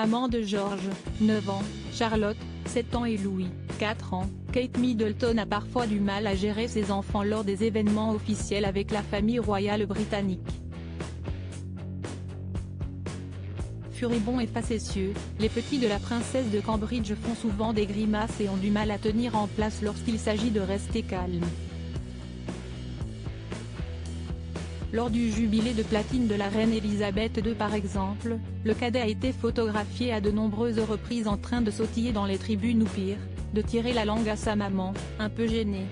Maman de George, 9 ans, Charlotte, 7 ans et Louis, 4 ans, Kate Middleton a parfois du mal à gérer ses enfants lors des événements officiels avec la famille royale britannique. Furibonds et facétieux, les petits de la princesse de Cambridge font souvent des grimaces et ont du mal à tenir en place lorsqu'il s'agit de rester calme. Lors du jubilé de platine de la reine Elisabeth II par exemple, le cadet a été photographié à de nombreuses reprises en train de sautiller dans les tribunes ou pire, de tirer la langue à sa maman, un peu gêné.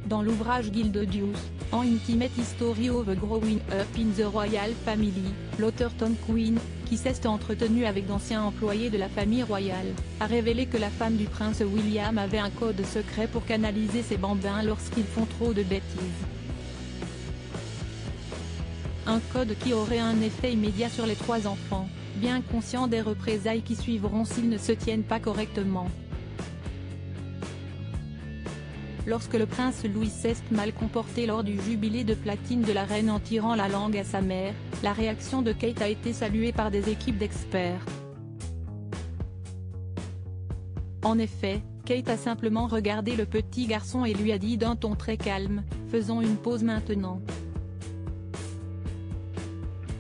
Dans l'ouvrage Gildedeus, An Intimate History of Growing Up in the Royal Family, l'auteur Tom Quinn, qui s'est entretenu avec d'anciens employés de la famille royale, a révélé que la femme du prince William avait un code secret pour canaliser ses bambins lorsqu'ils font trop de bêtises. Un code qui aurait un effet immédiat sur les 3 enfants, bien conscients des représailles qui suivront s'ils ne se tiennent pas correctement. Lorsque le prince Louis s'est mal comporté lors du jubilé de platine de la reine en tirant la langue à sa mère, la réaction de Kate a été saluée par des équipes d'experts. En effet, Kate a simplement regardé le petit garçon et lui a dit d'un ton très calme, « Faisons une pause maintenant ».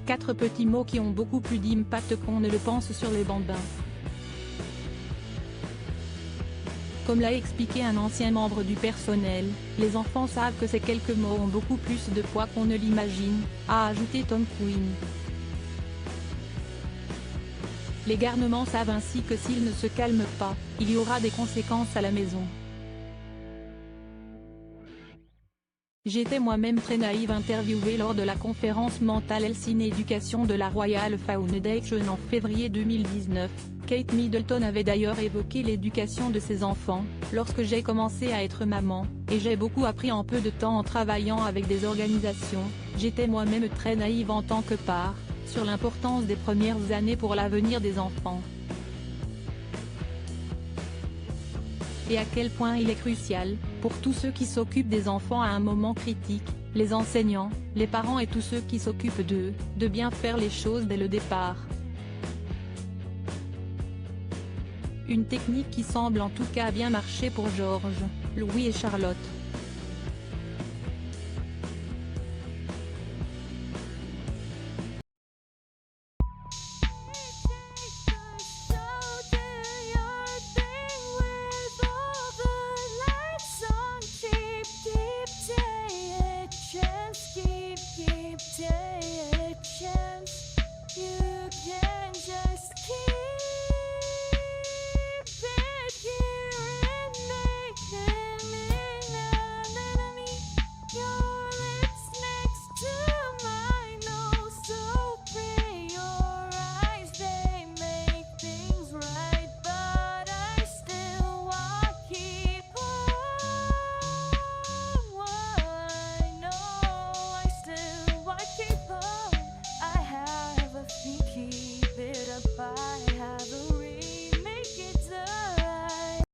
4 petits mots qui ont beaucoup plus d'impact qu'on ne le pense sur les bambins. Comme l'a expliqué un ancien membre du personnel, les enfants savent que ces quelques mots ont beaucoup plus de poids qu'on ne l'imagine, a ajouté Tom Quinn. Les garnements savent ainsi que s'ils ne se calment pas, il y aura des conséquences à la maison. J'étais moi-même très naïve interviewée lors de la conférence Mental Health in Education de la Royal Foundation en février 2019. Kate Middleton avait d'ailleurs évoqué l'éducation de ses enfants, lorsque j'ai commencé à être maman, et j'ai beaucoup appris en peu de temps en travaillant avec des organisations, j'étais moi-même très naïve en tant que part, sur l'importance des premières années pour l'avenir des enfants. Et à quel point il est crucial, pour tous ceux qui s'occupent des enfants à un moment critique, les enseignants, les parents et tous ceux qui s'occupent d'eux, de bien faire les choses dès le départ. Une technique qui semble en tout cas bien marcher pour George, Louis et Charlotte.